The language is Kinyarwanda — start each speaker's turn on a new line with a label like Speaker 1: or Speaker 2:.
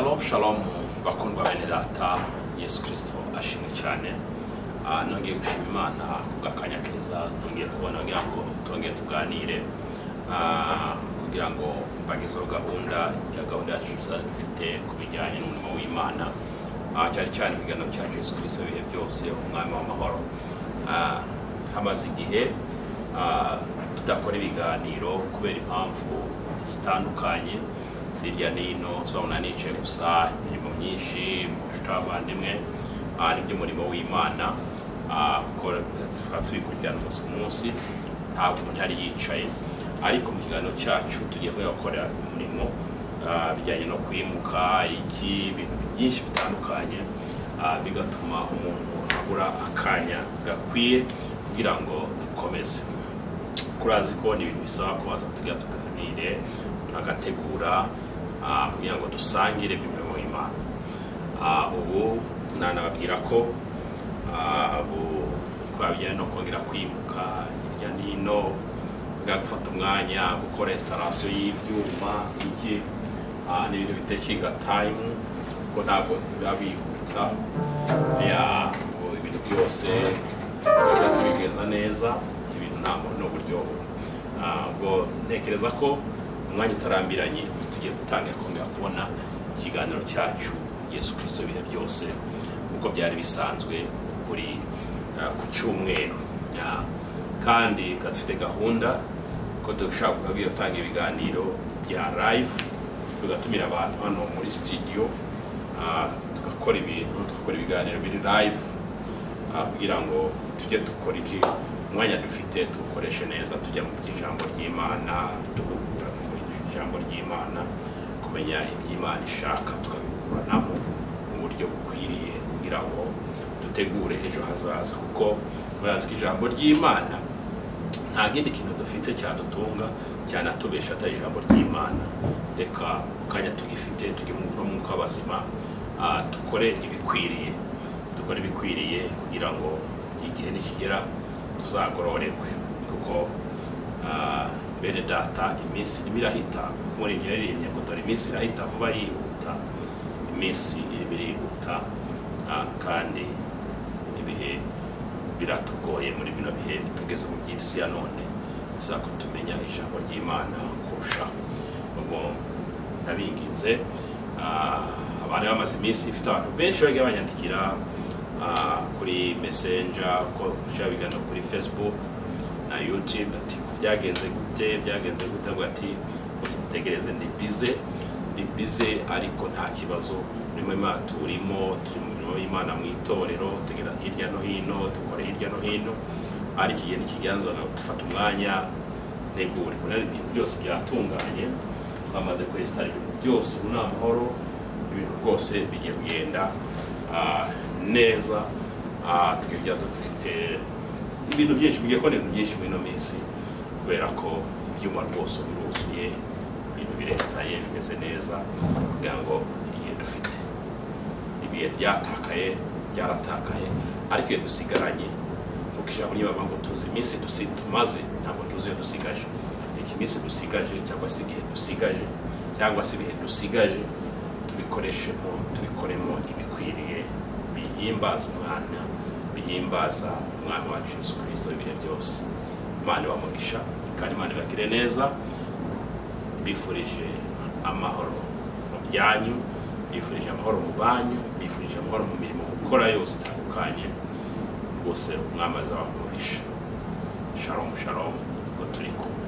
Speaker 1: Shalom shalom bakundwa bene data Yesu Kristo ashimwe cyane. Nongeye gushima Imana kugakanya keza nongeye kubona ngira ngo tongeye tuganire kugira ngo mbagezeho gahunda yacu dufite kubijyanye n'umurimo w'Imana cyari cyane igano cya Yesu Kristo bihe byose umwami w'amahoro. Hamaze igihe tudakora ibiganiro kubera impamvu zitandukanye zirya nino twabona nicaye gusa imirimo myinshi mutabandimwe n'ibyo murimo w'Imana kuko tubikurikirana umunsi ku munsi ntabwo umuntu yari yicaye, ariko mu kiganiro cyacu tugiye gukora umurimo bijyanye no kwimuka ibintu byinshi bitandukanye bigatuma umuntu abura akanya gakwiye kugira ngo dukomeze. Kurazi ko ni ibintu bisaba kubaza tugira tuganire agategura kugira ngo dusangire iby'umurimo w'Imana. Ubu nanababwira ko twabijyanye no kongera kwimuka hirya n'ino, gufata umwanya gukora installation y'ibyuma iki n'ibintu bitekinga time ko ntabwo bihuta ibintu byose tubigenza neza, ibintu ntabwo n'uburyo bwo ntekereza ko umwanya utarambiranye tugiye gutanga kongera kubona ikiganiro cyacu Yesu Kristo bihe byose uko byari bisanzwe kuri ku cyumweru, kandi dufite gahunda ko dushaka gutanga ibiganiro bya live tugatumira abantu hano muri studio tugakora ibiganiro biri live kugira ngo tujye dukora iki umwanya dufite tukoreshe neza, tujya mu ijambo ry'Imana, duhugura mu ijambo ry'Imana, kumenya iby'Imana ishaka tukabihuranamo mu buryo bukwiriye kugira ngo dutegure ejo hazaza, kuko murazi ko ijambo ry'Imana nta kindi kintu dufite cyadutunga cyanatubesha atari ijambo ry'Imana. Reka kanya tugifite tujye mu mwuka w'abazima dukore ibikwiriye kugira ngo igihe nikigera tuzagororerwe, kuko bene data iminsi irahita muri ibyo yaririmbye ngo dore iminsi irahita vuba yihuta, iminsi irihuta kandi ibihe biratugoye muri bino bihe tugeze mu by'isi ya none, bisaba ko tumenya ijambo ry'Imana kurushaho. Ubwo ndabinginze abantu bamaze iminsi ifite abantu benshi bagiye banyandikira kuri Messenger, ko biganiro kuri Facebook na YouTube ati byagenze gute ngo ati gusa mutegereze ndi bize ariko nta kibazo urimo Imana turi mu mirimo y'Imana mu itorero tugera hirya no hino dukora hirya no hino, ariko igihe nikiganzo dufata umwanya negure kuna ibintu byose byatunganye twamaze kwestara ibintu byose n'amahoro, ibintu rwose bigiye kugenda neza, twebya dufite ibintu byinshi bigiye kone byinshi muri no minsi kubera ko ibyuma rwose biruzuye, ibintu birestaye bimeze neza kugira ngo igihe dufite ibihe byaratakaye ariko iyo dusigaranye kuko ijambo ry'Imana ngo tuzi iminsi maze ntabwo tuzi iyo dusigaje, iki minsi dusigaje cyangwa se igihe dusigaje cyangwa se ibihe dusigaje tubikoremo ibikwiriye bihimbaza Umwana, bihimbaza umwami wacu Yesu Kristo ibihe byose. Imana ibamugisha kandi Imana ibagire neza, bifurije amahoro mu byanyu, bifurije amahoro mu banyu, bifurije amahoro mu mirimo gukora yose itandukanye, bose umwami azabamugisha. Shalom shalom, ngo turi kumwe.